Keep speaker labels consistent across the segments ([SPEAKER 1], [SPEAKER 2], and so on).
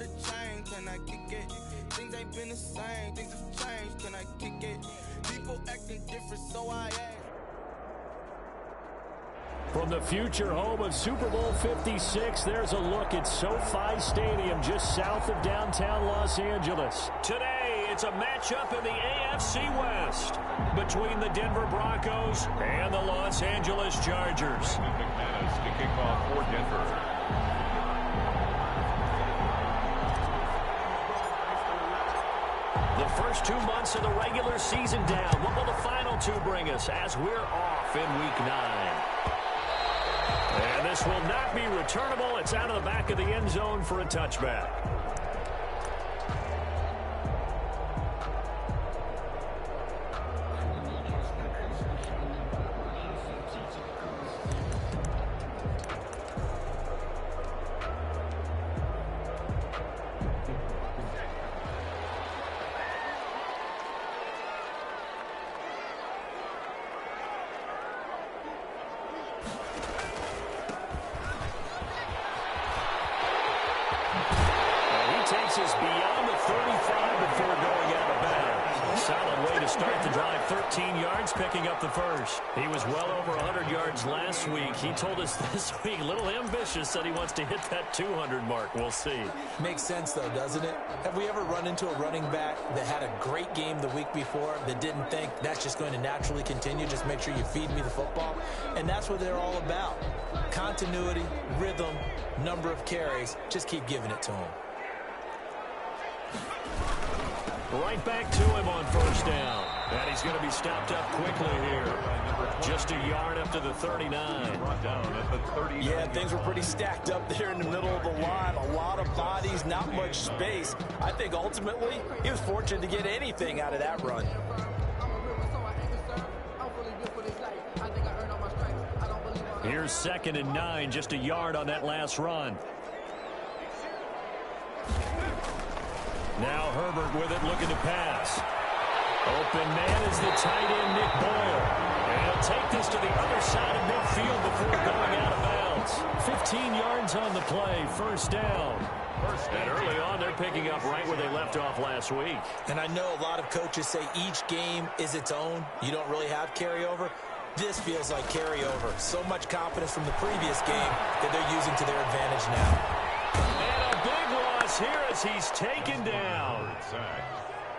[SPEAKER 1] the chain, can I kick it? Things ain't been the same, things have changed, can I kick it? People acting different, so I ask.
[SPEAKER 2] From the future home of Super Bowl 56, there's a look at SoFi Stadium just south of downtown Los Angeles. Today, it's a matchup in the AFC West between the Denver Broncos and the Los Angeles Chargers.
[SPEAKER 3] McManus to kick off for Denver.
[SPEAKER 2] The first 2 months of the regular season down. What will the final two bring us as we're off in Week 9? And this will not be returnable. It's out of the back of the end zone for a touchback. Takes us beyond the 35 before going out of bounds. Solid way to start the drive. 13 yards, picking up the first. He was well over 100 yards last week. He told us this week, a little ambitious, said he wants to hit that 200 mark. We'll see.
[SPEAKER 4] Makes sense, though, doesn't it? Have we ever run into a running back that had a great game the week before that didn't think that's just going to naturally continue? Just make sure you feed me the football. And that's what they're all about. Continuity, rhythm, number of carries. Just keep giving it to them.
[SPEAKER 2] Right back to him on first down. And he's going to be stopped up quickly here. Just a yard up to the 39.
[SPEAKER 4] Yeah, things were pretty stacked up there in the middle of the line. A lot of bodies, not much space. I think ultimately he was fortunate to get anything out of that run.
[SPEAKER 2] Here's 2nd and 9, just a yard on that last run. Now Herbert with it, looking to pass. Open man is the tight end, Nick Boyle. And he'll take this to the other side of midfield before going out of bounds. 15 yards on the play, first down. And early on, they're picking up right where they left off last week.
[SPEAKER 4] And I know a lot of coaches say each game is its own. You don't really have carryover. This feels like carryover. So much confidence from the previous game that they're using to their advantage now.
[SPEAKER 2] And a big loss here as he's taken down.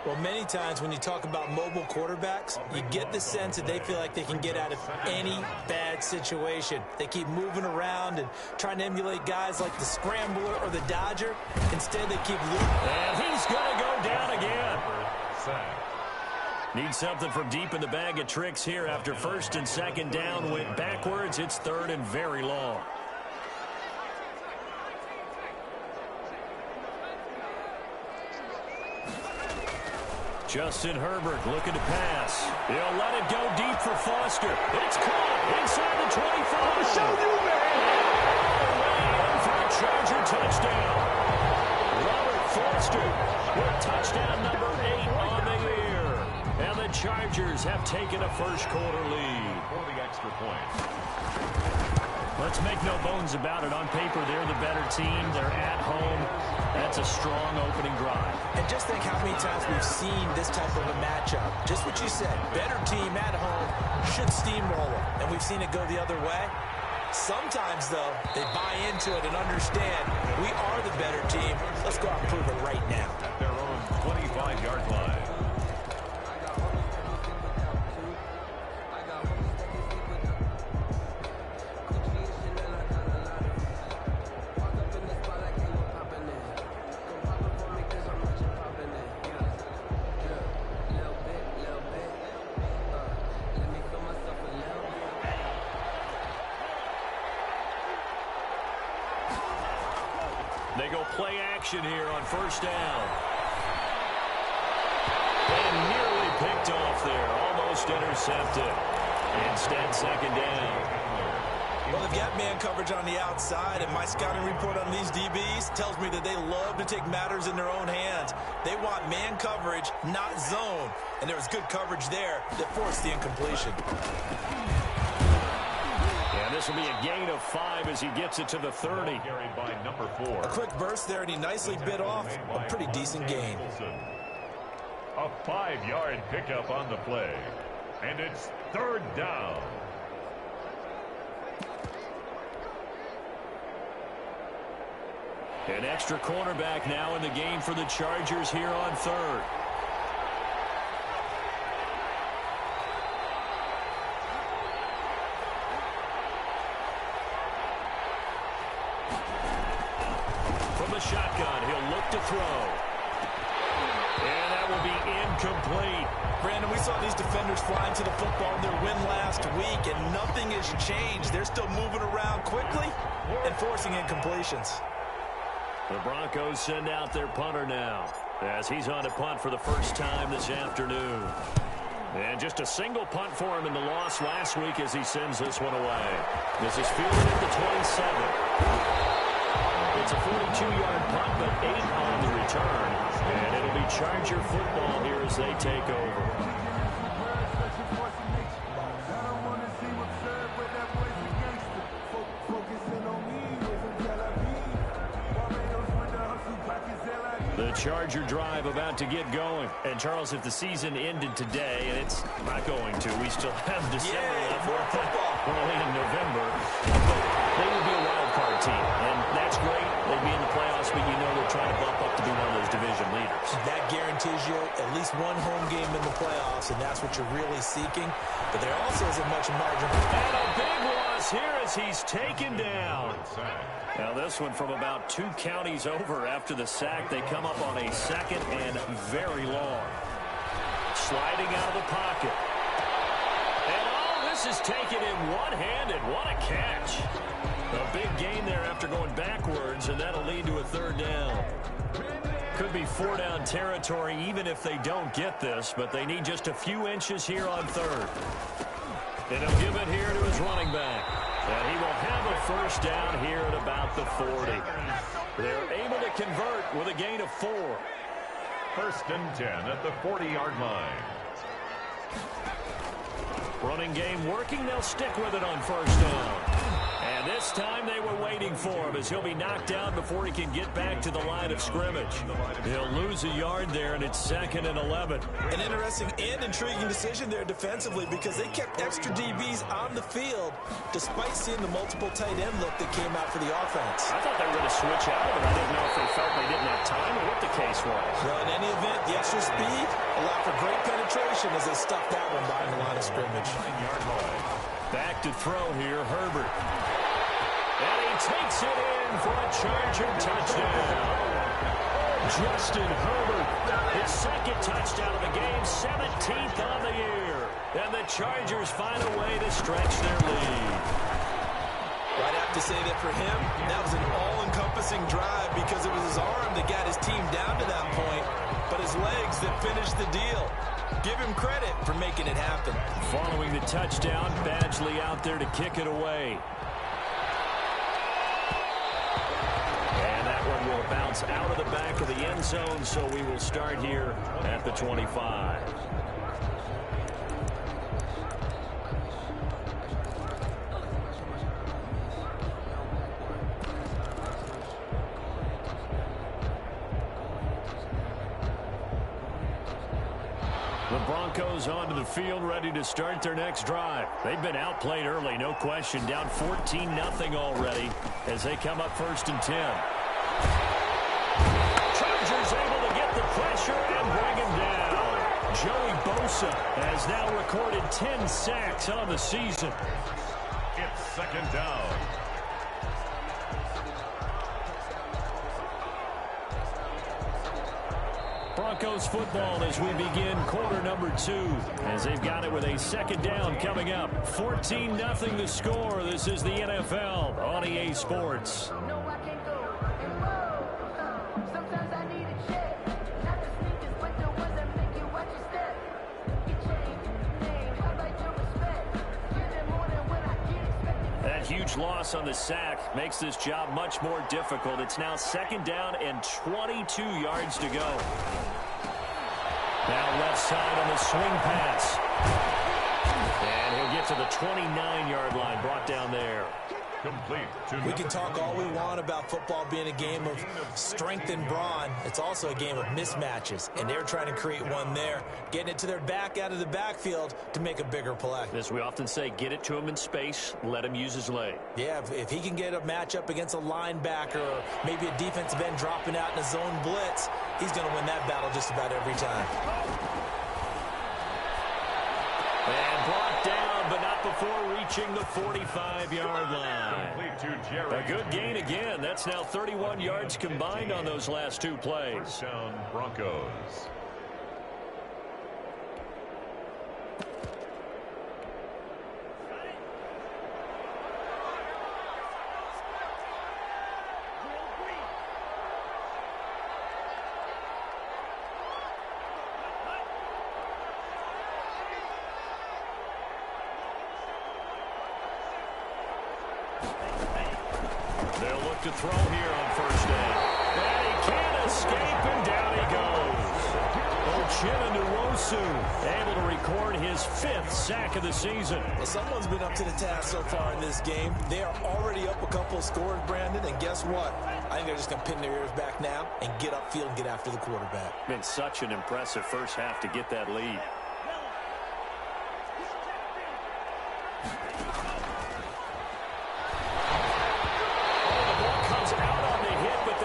[SPEAKER 4] Well, many times when you talk about mobile quarterbacks, you get the sense that they feel like they can get out of any bad situation. They keep moving around and trying to emulate guys like the Scrambler or the Dodger. Instead, they keep looping.
[SPEAKER 2] And he's going to go down again. Need something from deep in the bag of tricks here after 1st and 2nd down. Went backwards. It's 3rd and very long. Justin Herbert looking to pass. He'll let it go deep for Foster. It's caught inside the 25.
[SPEAKER 3] Show you, man.
[SPEAKER 2] Away for a Charger touchdown. Robert Foster with touchdown number 8 on the year. And the Chargers have taken a first-quarter lead.
[SPEAKER 3] For the extra point.
[SPEAKER 2] Let's make no bones about it. On paper, they're the better team. They're at home. That's a strong opening drive.
[SPEAKER 4] And just think how many times we've seen this type of a matchup. Just what you said, better team at home should steamroll them. And we've seen it go the other way. Sometimes, though, they buy into it and understand we are the better team. Let's go out and prove it right now.
[SPEAKER 3] At their own 25-yard line.
[SPEAKER 2] They go play action here on first down. And nearly picked off there. Almost intercepted. Instead, 2nd down.
[SPEAKER 4] Well, they've got man coverage on the outside, and my scouting report on these DBs tells me that they love to take matters in their own hands. They want man coverage, not zone. And there was good coverage there that forced the incompletion.
[SPEAKER 2] And This will be a gain of 5 as he gets it to the 30.
[SPEAKER 3] Carried by number 4.
[SPEAKER 4] A quick burst there, and he nicely bit off a pretty decent gain.
[SPEAKER 3] A 5-yard pickup on the play. And it's 3rd down.
[SPEAKER 2] An extra cornerback now in the game for the Chargers here on 3rd. From the shotgun, he'll look to throw. And that will be incomplete.
[SPEAKER 4] Brandon, we saw these defenders flying to the football in their win last week, and nothing has changed. They're still moving around quickly and forcing incompletions.
[SPEAKER 2] The Broncos send out their punter now as he's on to punt for the first time this afternoon. And just a single punt for him in the loss last week as he sends this one away. This is fielded at the 27. It's a 42-yard punt, but 8 on the return. And it'll be Charger football here as they take over. The Charger drive about to get going. And, Charles, if the season ended today, and it's not going to, we still have December left. We're only in November. But they would be a wild card team, and that's great. They'd be in the playoffs, but you know they're trying to bump up to be one of those division leaders. That
[SPEAKER 4] guarantees you at least one home game in the playoffs, and that's what you're really seeking. But there also isn't much margin.
[SPEAKER 2] And a big loss here as he's taken down. Now this one from about 2 counties over after the sack. They come up on a 2nd and very long. Sliding out of the pocket. And all this is taken in one-handed. What a catch. A big gain there after going backwards, and that'll lead to a 3rd down. Could be 4-down territory even if they don't get this, but they need just a few inches here on 3rd. And he'll give it here to his running back. And he will have a 1st down here at about the 40. They're able to convert with a gain of 4.
[SPEAKER 3] 1st and 10 at the 40-yard line.
[SPEAKER 2] Running game working. They'll stick with it on 1st down. And this time they were waiting for him as he'll be knocked down before he can get back to the line of scrimmage. He'll lose a yard there, and it's 2nd and 11.
[SPEAKER 4] An interesting and intriguing decision there defensively because they kept extra DBs on the field despite seeing the multiple tight end look that came out for the offense.
[SPEAKER 2] I thought they were going to switch out of it. I didn't know if they felt they didn't have time or what the case was.
[SPEAKER 4] Well, in any event, the extra speed allowed for great penetration as they stuffed that one behind the line of scrimmage.
[SPEAKER 2] Back to throw here, Herbert. And he takes it in for a Charger touchdown. Justin Herbert, his 2nd touchdown of the game, 17th on the year. And the Chargers find a way to stretch their lead.
[SPEAKER 4] I'd have to say that for him, that was an all-encompassing drive because it was his arm that got his team down to that point, but his legs that finished the deal. Give him credit for making it happen.
[SPEAKER 2] Following the touchdown, Badgley out there to kick it away. And that one will bounce out of the back of the end zone, so we will start here at the 25. The Broncos onto the field, ready to start their next drive. They've been outplayed early, no question. Down 14-0 already as they come up 1st and 10. Chargers able to get the pressure and bring him down. Joey Bosa has now recorded 10 sacks on the season.
[SPEAKER 3] It's 2nd down.
[SPEAKER 2] Broncos football as we begin quarter number 2 as they've got it with a 2nd down coming up. 14-0 the score. This is the NFL on EA Sports. That huge loss on the sack makes this job much more difficult. It's now 2nd down and 22 yards to go. Now left side on the swing pass. And he'll get to the 29-yard line, brought down there.
[SPEAKER 3] Complete.
[SPEAKER 4] We can talk all we want about football being a game of strength and brawn. It's also a game of mismatches, and they're trying to create one there, getting it to their back out of the backfield to make a bigger play.
[SPEAKER 2] As we often say, get it to him in space, let him use his leg.
[SPEAKER 4] Yeah, if he can get a matchup against a linebacker or maybe a defensive end dropping out in a zone blitz, he's going to win that battle just about every time.
[SPEAKER 2] And brought down, but not before reaching the 45-yard line. A good gain again. That's now 31 yards combined on those last two plays.
[SPEAKER 3] First down, Broncos.
[SPEAKER 2] They'll look to throw here on first down. And he can't escape, and down he goes. Uchenna able to record his 5th sack of the season.
[SPEAKER 4] Well, someone's been up to the task so far in this game. They are already up a couple of scores, Brandon, and guess what? I think they're just going to pin their ears back now and get upfield and get after the quarterback.
[SPEAKER 2] Been such an impressive first half to get that lead.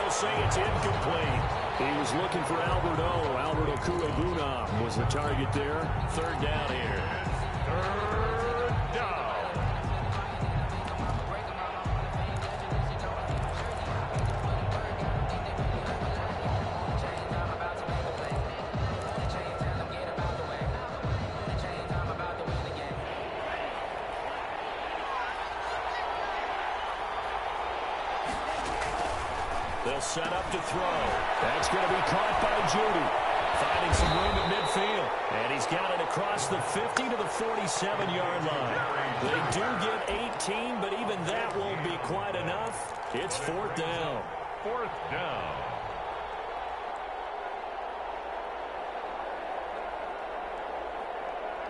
[SPEAKER 2] Say it's incomplete. He was looking for Albert Okuebunam was the target there. Third down here.
[SPEAKER 3] Third down.
[SPEAKER 2] They'll set up to throw. That's going to be caught by Judy. Finding some room at midfield. And he's got it across the 50 to the 47-yard line. They do get 18, but even that won't be quite enough. It's fourth down.
[SPEAKER 3] Fourth down.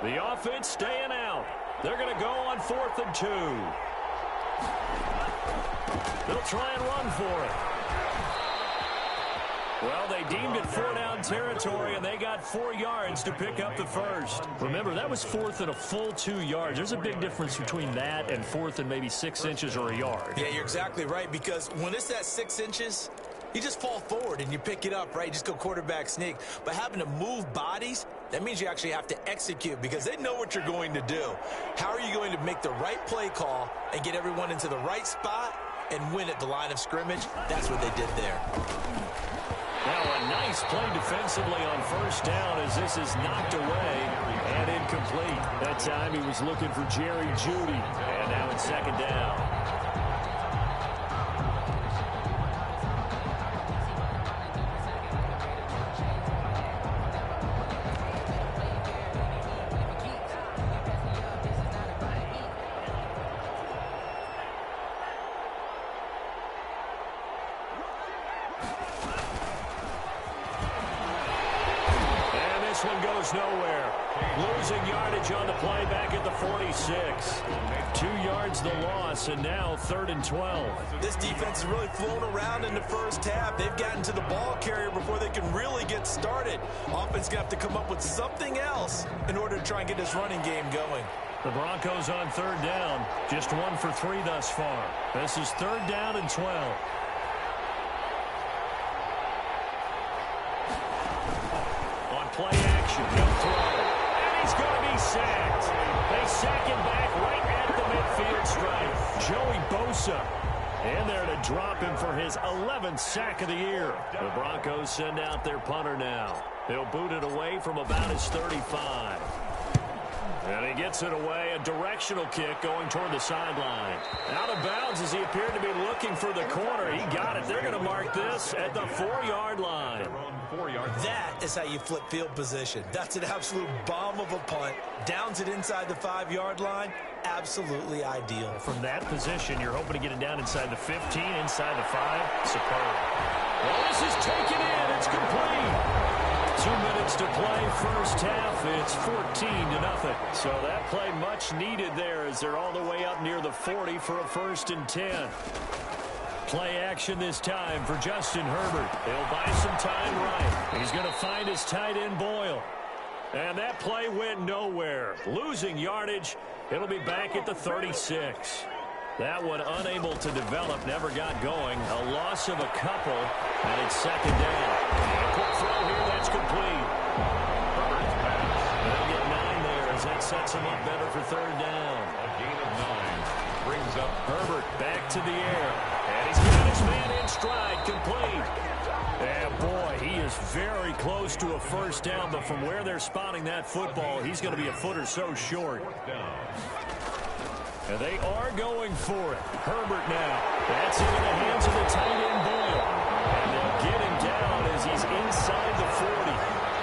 [SPEAKER 2] The offense staying out. They're going to go on 4th and 2. They'll try and run for it. Well, they deemed it 4-down territory, and they got 4 yards to pick up the first. Remember, that was 4th and a full 2 yards. There's a big difference between that and 4th and maybe 6 inches or a yard.
[SPEAKER 4] Yeah, you're exactly right, because when it's at 6 inches, you just fall forward and you pick it up, right? You just go quarterback sneak. But having to move bodies, that means you actually have to execute because they know what you're going to do. How are you going to make the right play call and get everyone into the right spot and win at the line of scrimmage? That's what they did there.
[SPEAKER 2] Now a nice play defensively on first down as this is knocked away and incomplete. That time he was looking for Jerry Judy. And now it's second down. This one goes nowhere. Losing yardage on the play back at the 46. 2 yards the loss, and now 3rd and 12.
[SPEAKER 4] This defense has really flown around in the first half. They've gotten to the ball carrier before they can really get started. Offense got to come up with something else in order to try and get this running game going.
[SPEAKER 2] The Broncos on 3rd down. Just 1 for 3 thus far. This is 3rd down and 12. Play action, no throw, and he's going to be sacked. They sack him back right at the midfield stripe. Joey Bosa in there to drop him for his 11th sack of the year. The Broncos send out their punter now. He'll boot it away from about his 35. And he gets it away, a directional kick going toward the sideline. Out of bounds as he appeared to be looking for the corner. He got it. They're going to mark this at the 4-yard line.
[SPEAKER 4] That is how you flip field position. That's an absolute bomb of a punt. Downs it inside the 5-yard line. Absolutely ideal.
[SPEAKER 2] From that position, you're hoping to get it down inside the 15, inside the 5. Superb. Well, this is taken in. It's complete. 2 minutes minutes to play first half. It's 14-0. So that play much needed there as they're all the way up near the 40 for a 1st and 10. Play action this time for Justin Herbert. He'll buy some time right. He's going to find his tight end Boyle. And that play went nowhere. Losing yardage. It'll be back at the 36. That one unable to develop, never got going. A loss of a couple, and it's 2nd down. A quick throw here, that's complete.
[SPEAKER 3] Herbert's pass.
[SPEAKER 2] They'll get 9 there as that sets him up better for 3rd down.
[SPEAKER 3] A gain of 9 brings up
[SPEAKER 2] Herbert back to the air. And he's got his man in stride, complete. And boy, he is very close to a 1st down, but from where they're spotting that football, he's going to be a foot or so short.
[SPEAKER 3] 4th down.
[SPEAKER 2] And they are going for it. Herbert now. That's into the hands of the tight end Boyle. And they'll get him down as he's inside the 40.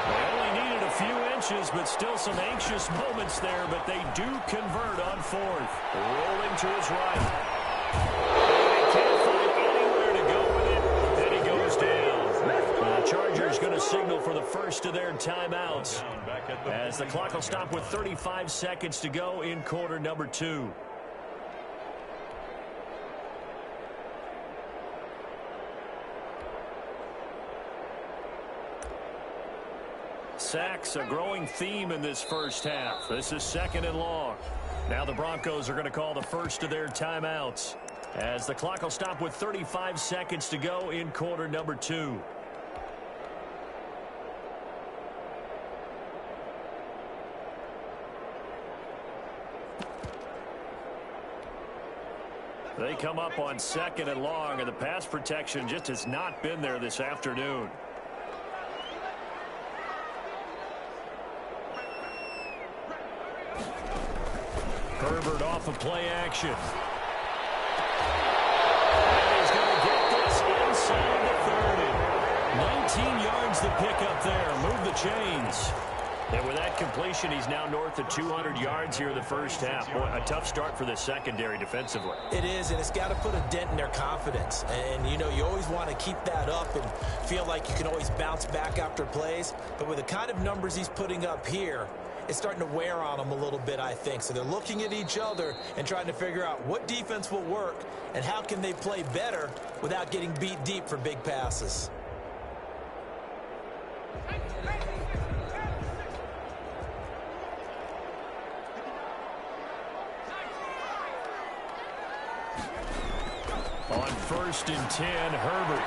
[SPEAKER 2] They only needed a few inches, but still some anxious moments there, but they do convert on 4th. Rolling to his right. They can't find anywhere to go with it. Then he goes down. The Chargers going to signal for the first of their timeouts as the clock will stop with 35 seconds to go in quarter number 2. Sacks, a growing theme in this first half. This is 2nd and long. Now the Broncos are going to call the first of their timeouts as the clock will stop with 35 seconds to go in quarter number 2. They come up on 2nd and long, and the pass protection just has not been there this afternoon. Herbert off of play action. And he's going to get this inside the 30. 19 yards the pickup there. Move the chains. And with that completion, he's now north of 200 yards here in the first half. Boy, a tough start for the secondary defensively.
[SPEAKER 4] It is, and it's got to put a dent in their confidence. And, you know, you always want to keep that up and feel like you can always bounce back after plays. But with the kind of numbers he's putting up here, it's starting to wear on them a little bit, I think. So they're looking at each other and trying to figure out what defense will work and how can they play better without getting beat deep for big passes.
[SPEAKER 2] On 1st and 10, Herbert.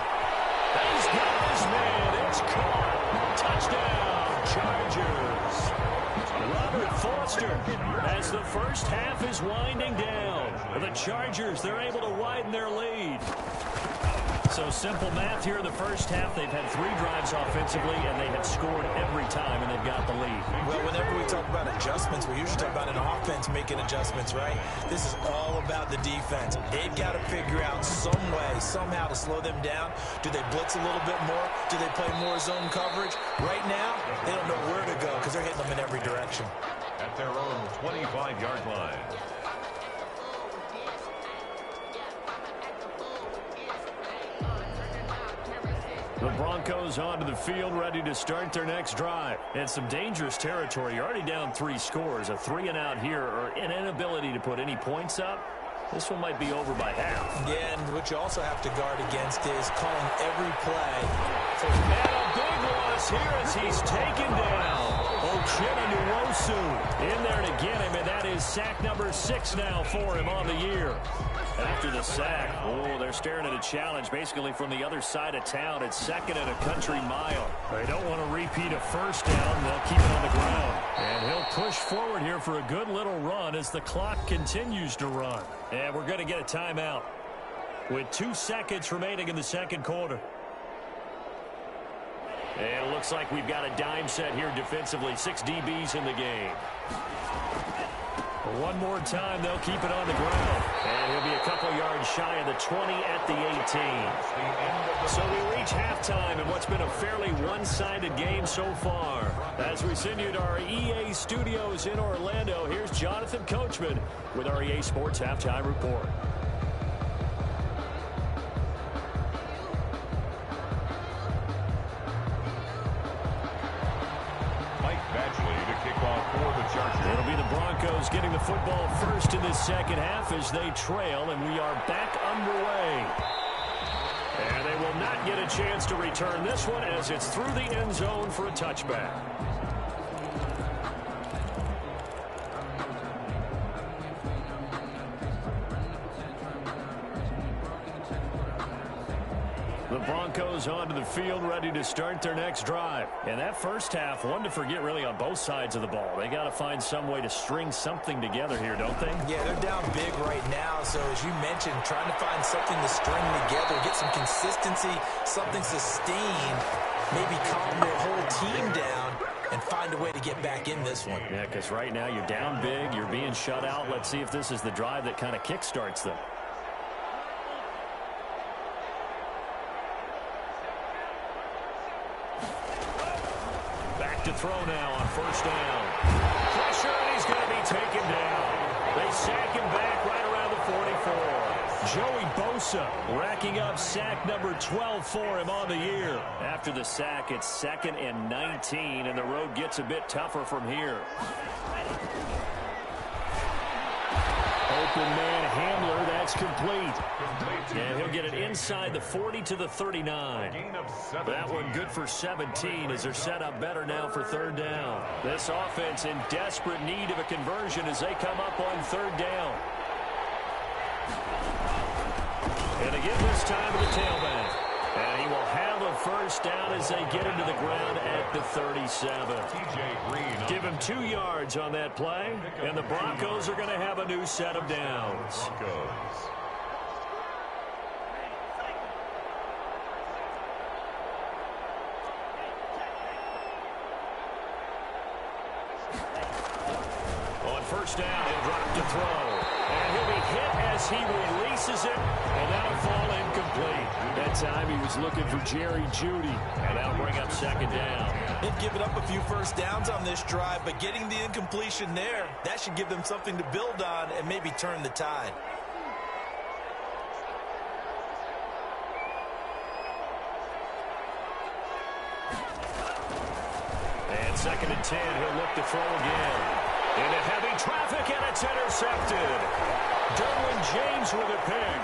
[SPEAKER 2] He's got his man. It's caught. Touchdown, Chargers. Robert Foster as the first half is winding down. The Chargers, they're able to widen their lead. So simple math here in the first half. They've had 3 drives offensively, and they have scored every time, and they've got the lead.
[SPEAKER 4] Well, whenever we talk about adjustments, we usually talk about an offense making adjustments, right? This is all about the defense. They've got to figure out some way, somehow to slow them down. Do they blitz a little bit more? Do they play more zone coverage? Right now, they don't know where to go because they're hitting them in every direction.
[SPEAKER 3] At their own 25-yard line.
[SPEAKER 2] The Broncos onto the field, ready to start their next drive. And some dangerous territory. You're already down 3 scores. A 3-and-out here, or an inability to put any points up. This one might be over by half.
[SPEAKER 4] Yeah, and what you also have to guard against is calling every play.
[SPEAKER 2] And a big loss here as he's taken down. Ochena Nwosu in there to get him, and that is sack number 6 now for him on the year. After the sack, they're staring at a challenge basically from the other side of town. It's 2nd and a country mile. They don't want to repeat a first down. They'll keep it on the ground. And he'll push forward here for a good little run as the clock continues to run. And we're going to get a timeout with 2 seconds remaining in the second quarter. And it looks like we've got a dime set here defensively. 6 DBs in the game. One more time, they'll keep it on the ground. And he'll be a couple yards shy of the 20 at the 18. So we reach halftime in what's been a fairly one-sided game so far. As we send you to our EA studios in Orlando, here's Jonathan Coachman with our EA Sports Halftime Report. Broncos getting the football first in this second half as they trail, and we are back underway. And they will not get a chance to return this one as it's through the end zone for a touchback. The Broncos onto the field, ready to start their next drive. And that first half, one to forget really on both sides of the ball. They got to find some way to string something together here, don't they?
[SPEAKER 4] Yeah, they're down big right now. So as you mentioned, trying to find something to string together, get some consistency, something sustained, maybe calm their whole team down and find a way to get back in this one.
[SPEAKER 2] Yeah, because right now you're down big, you're being shut out. Let's see if this is the drive that kind of kickstarts them. To throw now on first down. Pressure, and he's going to be taken down. They sack him back right around the 44. Joey Bosa racking up sack number 12 for him on the year. After the sack, it's 2nd and 19, and the road gets a bit tougher from here. Open man Hamler, that's complete. And he'll get it inside the 40 to the 39. That one good for 17 as they're set up better now for third down. This offense in desperate need of a conversion as they come up on third down. And again this time to the tailback. And he will have a first down as they get into the ground at the 37. Give him 2 yards on that play, and the Broncos are going to have a new set of downs. On first down, he'll drop to throw. And he'll be hit as he releases it, and that'll fall incomplete. That time he was looking for Jerry Jeudy, and that'll bring up second down.
[SPEAKER 4] They've given up a few first downs on this drive, but getting the incompletion there, that should give them something to build on and maybe turn the tide.
[SPEAKER 2] And 2nd and 10, he'll look to throw again. Into heavy traffic, and it's intercepted. Derwin James with a pick.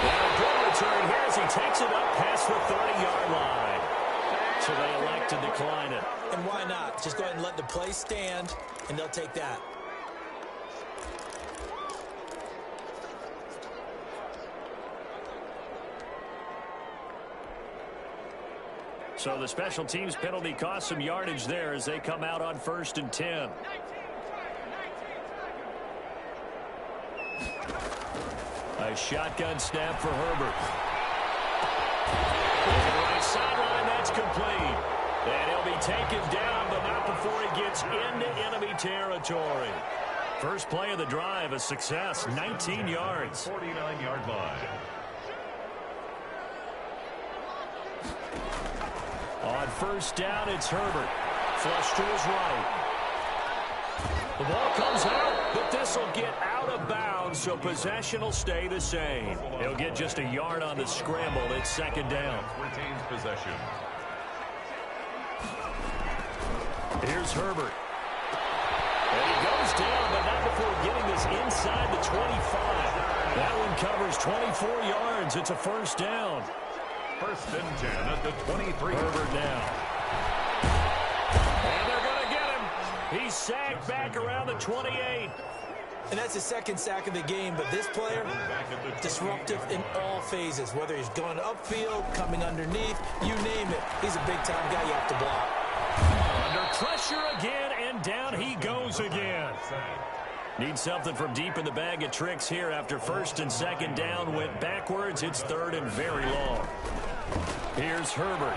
[SPEAKER 2] And a good return here as he takes it up past the 30-yard line. So they elect to decline it.
[SPEAKER 4] And why not? Just go ahead and let the play stand, and they'll take that.
[SPEAKER 2] So the special teams penalty cost some yardage there as they come out on 1st and 10. A shotgun snap for Herbert. On the right sideline, that's complete. And he'll be taken down, but not before he gets into enemy territory. First play of the drive, a success, 19 yards.
[SPEAKER 3] 49-yard line.
[SPEAKER 2] On first down, it's Herbert. Flush to his right. The ball comes out, but this will get out of bounds, so possession will stay the same. He'll get just a yard on the scramble. It's second down.
[SPEAKER 3] Retains possession.
[SPEAKER 2] Here's Herbert. And he goes down, but not before getting this inside the 25. That one covers 24 yards. It's a first down.
[SPEAKER 3] 1st and 10 at the 23.
[SPEAKER 2] Herbert now. And they're going to get him. He's sacked back around the 28.
[SPEAKER 4] And that's his 2nd sack of the game, but this player, disruptive in all phases, whether he's going upfield, coming underneath, you name it. He's a big-time guy you have to block.
[SPEAKER 2] Under pressure again, and down he goes again. Need something from deep in the bag of tricks here after 1st and 2nd down went backwards. It's 3rd and very long. Here's Herbert.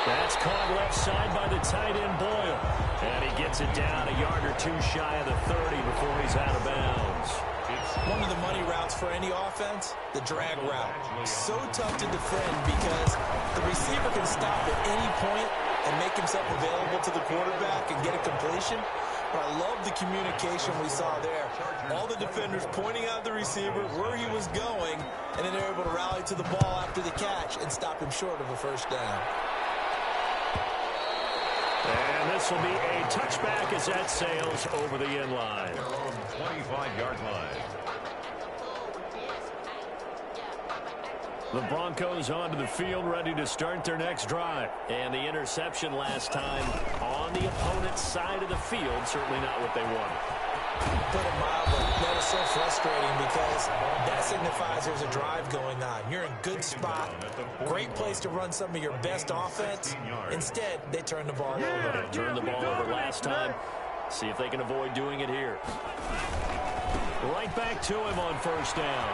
[SPEAKER 2] That's caught left side by the tight end Boyle. And he gets it down a yard or two shy of the 30 before he's out of bounds.
[SPEAKER 4] One of the money routes for any offense, the drag route. So tough to defend because the receiver can stop at any point and make himself available to the quarterback and get a completion. But I love the communication we saw there. All the defenders pointing out the receiver where he was going, and then they're able to rally to the ball after the catch and stop him short of a first down.
[SPEAKER 2] And this will be a touchback as that sails over the end line.
[SPEAKER 3] 25-yard line.
[SPEAKER 2] The Broncos onto the field, ready to start their next drive. And the interception last time on the opponent's side of the field, certainly not what they wanted.
[SPEAKER 4] Put it mildly, that is so frustrating because that signifies there's a drive going on. You're in a good spot, great place to run some of your best offense. Instead, they turn the ball over.
[SPEAKER 2] Turned the ball over last time. See if they can avoid doing it here. Right back to him on first down.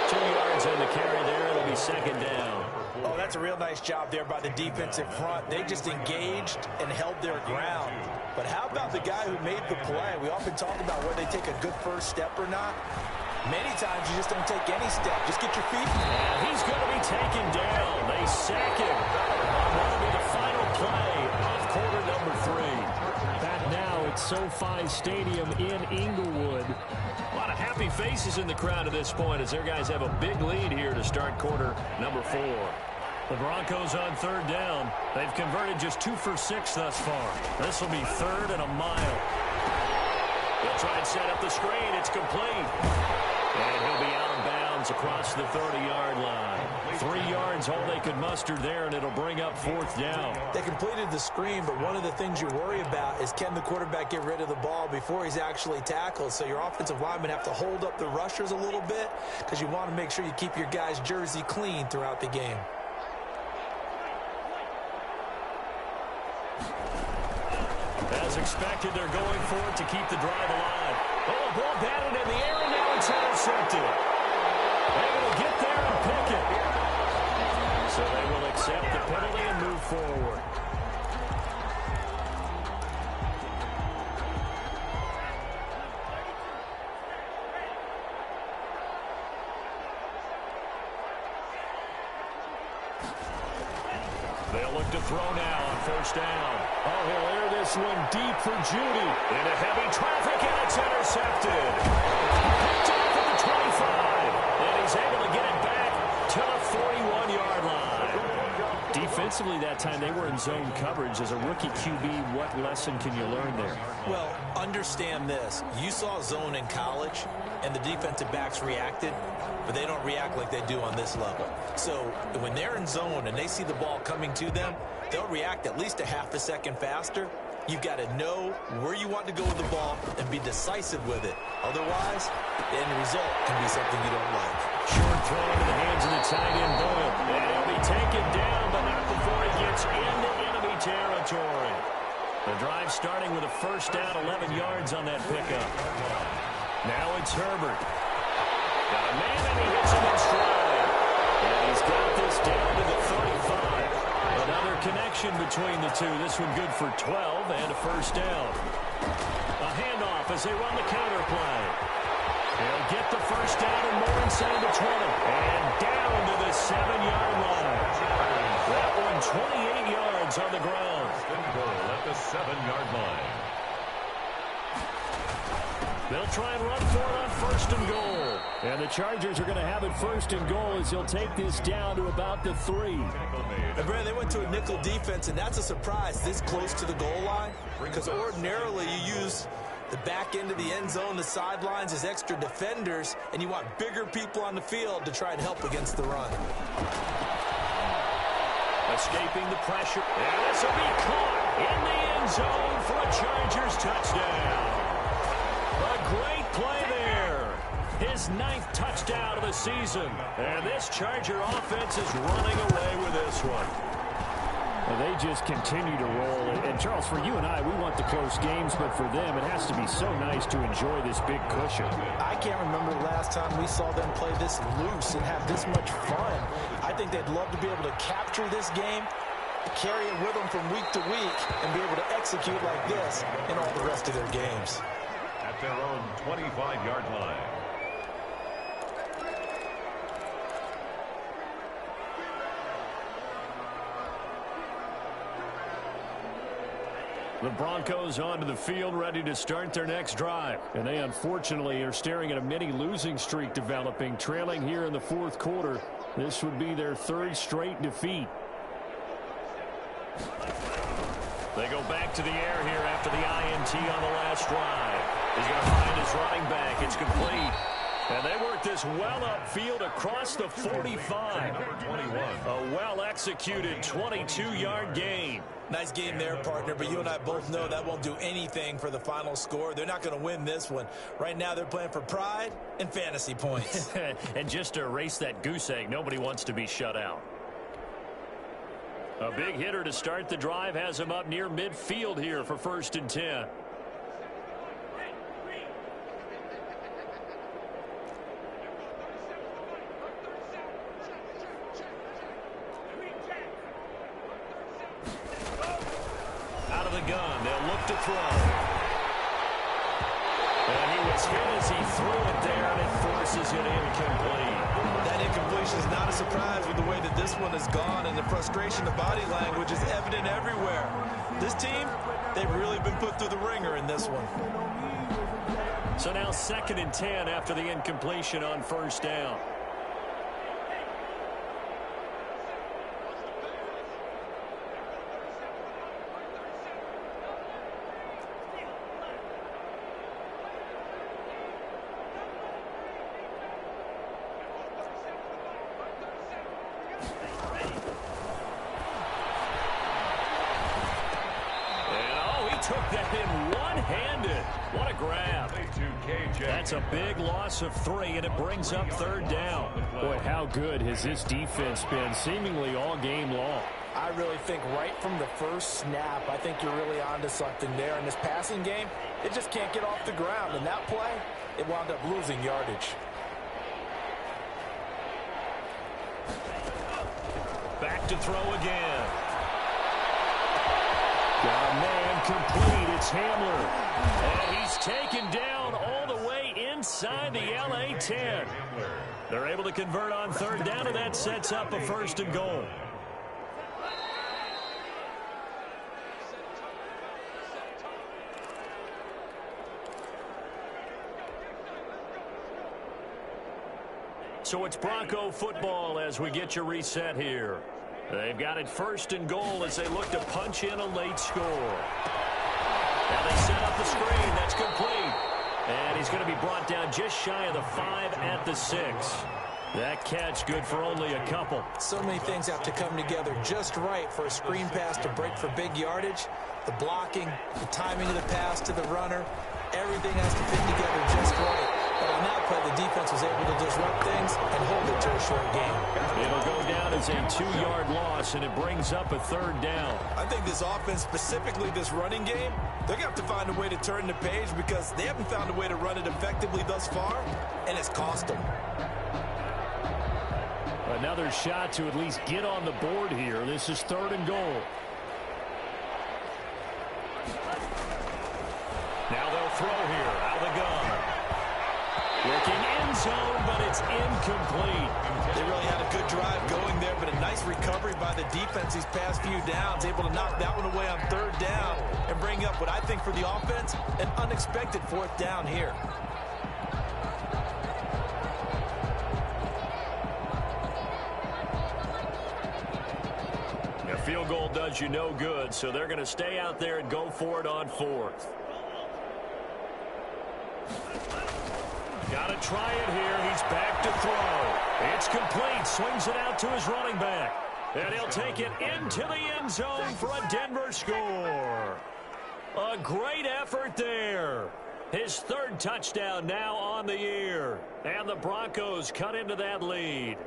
[SPEAKER 2] 2 yards on the carry there. It'll be second down.
[SPEAKER 4] Oh, that's a real nice job there by the defensive front. They just engaged and held their ground. But how about the guy who made the play? We often talk about whether they take a good first step or not. Many times you just don't take any step. Just get your feet.
[SPEAKER 2] And he's going to be taken down. They sack him. That'll be the final play of quarter number 3. Back now at SoFi Stadium in Inglewood. A lot of happy faces in the crowd at this point as their guys have a big lead here to start quarter number 4. The Broncos on third down. They've converted just 2 for 6 thus far. This will be third and a mile. They'll try and set up the screen. It's complete. And he'll be out of bounds across the 30-yard line. 3 yards, all they could muster there, and it'll bring up fourth down.
[SPEAKER 4] They completed the screen, but one of the things you worry about is can the quarterback get rid of the ball before he's actually tackled? So your offensive linemen have to hold up the rushers a little bit because you want to make sure you keep your guy's jersey clean throughout the game.
[SPEAKER 2] As expected, they're going for it to keep the drive alive. Oh, ball batted in the air, and now it's intercepted. Able to get there and pick it. So they will accept the penalty and move forward. They'll look to throw now on first down. Oh, he'll air this one deep for Judy. Into heavy traffic, and it's intercepted. Picked off at the 25. And he's able to get it back to the 41-yard line. Defensively that time, they were in zone coverage. As a rookie QB, what lesson can you learn there?
[SPEAKER 4] Well, understand this. You saw zone in college, and the defensive backs reacted, but they don't react like they do on this level. So when they're in zone and they see the ball coming to them, they'll react at least a half a second faster. You've got to know where you want to go with the ball and be decisive with it. Otherwise, the end result can be something you don't like.
[SPEAKER 2] Short throw into the hands of the tight end, Boyle. And he'll be taken down, but not before he gets into enemy territory. The drive starting with a first down, 11 yards on that pickup. Now it's Herbert. Got a man, and he hits him in stride. And he's got this down to the 35. Another connection between the two. This one good for 12 and a first down. A handoff as they run the counter play. He'll get the first down and more inside the 20. And down to the 7-yard line. That one 28 yards on the ground.
[SPEAKER 3] Goal at the 7-yard line.
[SPEAKER 2] They'll try and run for it on first and goal. And the Chargers are going to have it first and goal as they'll take this down to about the 3.
[SPEAKER 4] And Brad, they went to a nickel defense, and that's a surprise this close to the goal line because ordinarily you use the back end of the end zone, the sidelines as extra defenders, and you want bigger people on the field to try and help against the run.
[SPEAKER 2] Escaping the pressure. And this will be caught in the end zone for a Chargers touchdown. A great play there. His 9th touchdown of the season. And this Charger offense is running away with this one.
[SPEAKER 5] Well, they just continue to roll. And, Charles, for you and I, we want the close games, but for them, it has to be so nice to enjoy this big cushion.
[SPEAKER 4] I can't remember the last time we saw them play this loose and have this much fun. I think they'd love to be able to capture this game, carry it with them from week to week, and be able to execute like this in all the rest of their games.
[SPEAKER 3] At their own 25-yard line.
[SPEAKER 2] The Broncos onto the field ready to start their next drive. And they unfortunately are staring at a mini losing streak developing, trailing here in the fourth quarter. This would be their 3rd straight defeat. They go back to the air here after the INT on the last drive. He's going to find his running back. It's complete. And they work this well upfield across the 45.
[SPEAKER 3] Number 21.
[SPEAKER 2] A well-executed 22-yard gain.
[SPEAKER 4] Nice game there, partner, but you and I both know that won't do anything for the final score. They're not going to win this one. Right now, they're playing for pride and fantasy points.
[SPEAKER 5] And just to erase that goose egg, nobody wants to be shut out. A big hitter to start the drive has him up near midfield here for 1st and 10.
[SPEAKER 2] Out of the gun, they'll look to throw. And he was hit as he threw it there, and it forces it incomplete.
[SPEAKER 4] That incompletion is not a surprise with the way that this one has gone, and the frustration, the body language is evident everywhere. This team, they've really been put through the ringer in this one.
[SPEAKER 2] So now 2nd and 10 after the incompletion on 1st down. Took that in one-handed. What a grab. That's a big loss of 3, and it brings up 3rd down.
[SPEAKER 5] Boy, how good has this defense been seemingly all game long?
[SPEAKER 4] I really think right from the first snap, I think you're really onto something there. In this passing game, it just can't get off the ground. And that play, it wound up losing yardage.
[SPEAKER 2] Back to throw again. Got a man complete. It's Hamler. And he's taken down all the way inside the LA 10. They're able to convert on 3rd down, and that sets up a 1st and goal. So it's Bronco football as we get you reset here. They've got it 1st and goal as they look to punch in a late score. Now they set up the screen. That's complete. And he's going to be brought down just shy of the 5 at the 6. That catch good for only a couple.
[SPEAKER 4] So many things have to come together just right for a screen pass to break for big yardage. The blocking, the timing of the pass to the runner, everything has to fit together just right. But on that play, the defense was able to disrupt things and hold it to a short game.
[SPEAKER 2] It'll go down as a 2-yard loss, and it brings up a 3rd down.
[SPEAKER 4] I think this offense, specifically this running game, they're going to have to find a way to turn the page because they haven't found a way to run it effectively thus far, and it's cost them.
[SPEAKER 5] Another shot to at least get on the board here. This is 3rd and goal.
[SPEAKER 2] Now they'll throw here out of the gun. Looking end zone, but it's incomplete.
[SPEAKER 4] They really had a good drive going there, but a nice recovery by the defense these past few downs, able to knock that one away on 3rd down and bring up what I think for the offense, an unexpected 4th down here.
[SPEAKER 2] A field goal does you no good, so they're going to stay out there and go for it on 4th. Got to try it here. He's back to throw. It's complete. Swings it out to his running back. And he'll take it into the end zone for a Denver score. A great effort there. His 3rd touchdown now on the year. And the Broncos cut into that lead.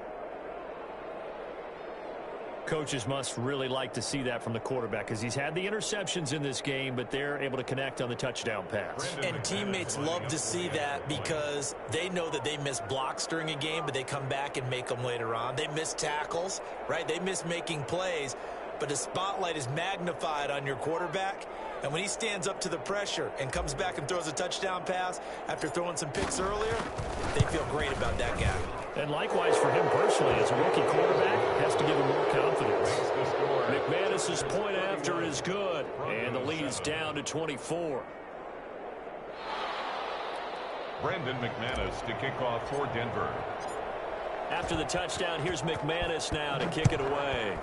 [SPEAKER 5] Coaches must really like to see that from the quarterback because he's had the interceptions in this game, but they're able to connect on the touchdown pass.
[SPEAKER 4] And teammates love to see that because they know that they miss blocks during a game, but they come back and make them later on. They miss tackles, right? They miss making plays, but the spotlight is magnified on your quarterback. And when he stands up to the pressure and comes back and throws a touchdown pass after throwing some picks earlier, they feel great about that guy.
[SPEAKER 5] And likewise for him personally, as a rookie quarterback, has to give him more confidence.
[SPEAKER 2] McManus's point after is good, and the lead's down to 24.
[SPEAKER 3] Brandon McManus to kick off for Denver.
[SPEAKER 2] After the touchdown, here's McManus now to kick it away.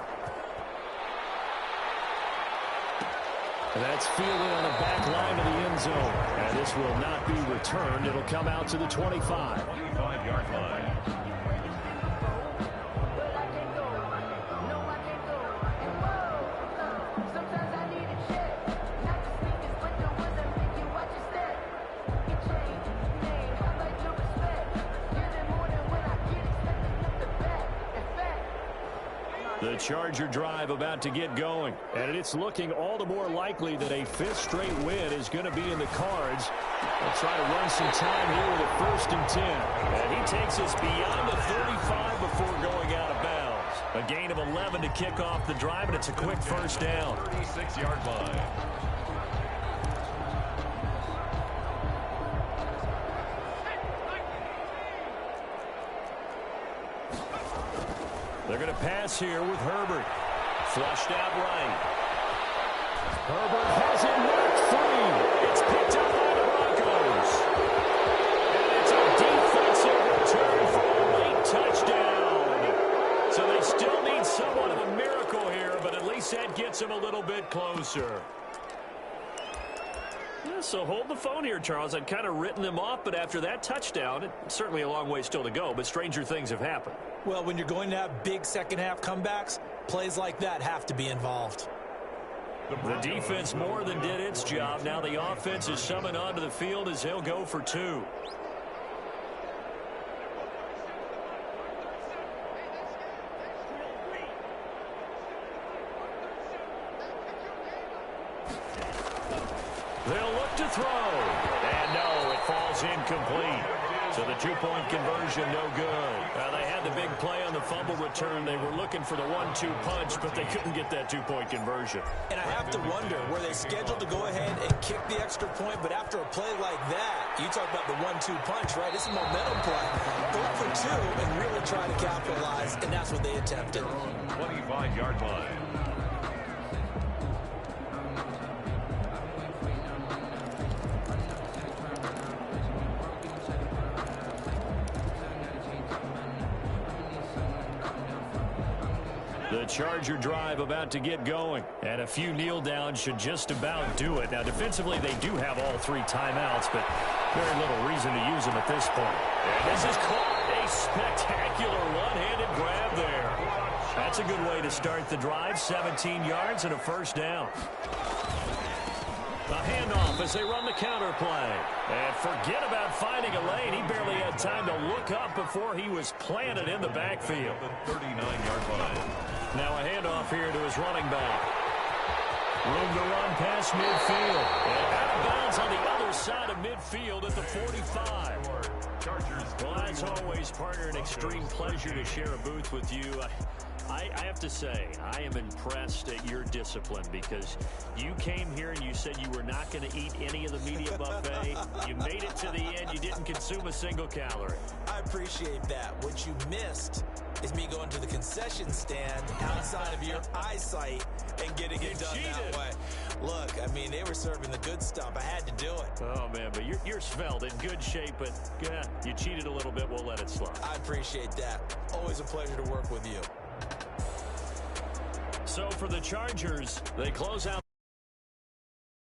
[SPEAKER 2] That's fielded on the back line of the end zone. And this will not be returned. It'll come out to the 25.
[SPEAKER 3] 25-yard line.
[SPEAKER 2] The Charger drive about to get going. And it's looking all the more likely that a fifth straight win is going to be in the cards. They'll try to run some time here with a 1st and 10. And he takes us beyond the 35 before going out of bounds. A gain of 11 to kick off the drive, and it's a quick 1st down.
[SPEAKER 3] 36-yard line.
[SPEAKER 2] They're going to pass here with Herbert. Flushed out right. Herbert has it knocked free. It's picked up by the Broncos. And it's a defensive return for a late touchdown. So they still need somewhat of a miracle here, but at least that gets them a little bit closer. Yeah, so hold the phone here, Charles. I'd kind of written them off, but after that touchdown, it's certainly a long way still to go, but stranger things have happened.
[SPEAKER 4] Well, when you're going to have big second-half comebacks, plays like that have to be involved.
[SPEAKER 2] The defense more than did its job. Now the offense is summoned onto the field as they'll go for 2. They'll look to throw. And no, it falls incomplete. So the 2-point conversion, no good. They had the big play on the fumble return. They were looking for the 1-2 punch, but they couldn't get that 2-point conversion.
[SPEAKER 4] And I have to wonder, were they scheduled to go ahead and kick the extra point, but after a play like that, you talk about the 1-2 punch, right? It's a momentum play. Go for 2 and really try to capitalize, and that's what they attempted.
[SPEAKER 3] 25-yard line.
[SPEAKER 2] The Charger drive about to get going. And a few kneel downs should just about do it. Now, defensively, they do have all 3 timeouts, but very little reason to use them at this point. And this is caught. A spectacular one-handed grab there. That's a good way to start the drive. 17 yards and a 1st down. A handoff as they run the counter play. And forget about finding a lane. He barely had time to look up before he was planted in the backfield.
[SPEAKER 3] The 39-yard line.
[SPEAKER 2] Now a handoff here to his running back. Room to run past midfield. And out of bounds on the other side of midfield at the 45. Well, as always, partner, an extreme pleasure to share a booth with you. I have to say, I am impressed at your discipline because you came here and you said you were not going to eat any of the media buffet. You made it to the end. You didn't consume a single calorie.
[SPEAKER 4] I appreciate that. What you missed is me going to the concession stand outside of your eyesight and getting it done that way. Look, I mean, they were serving the good stuff. I had to do it.
[SPEAKER 2] Oh, man, but you're svelte, in good shape, but yeah, you cheated a little bit. We'll let it slide.
[SPEAKER 4] I appreciate that. Always a pleasure to work with you.
[SPEAKER 2] So for the Chargers, they close out.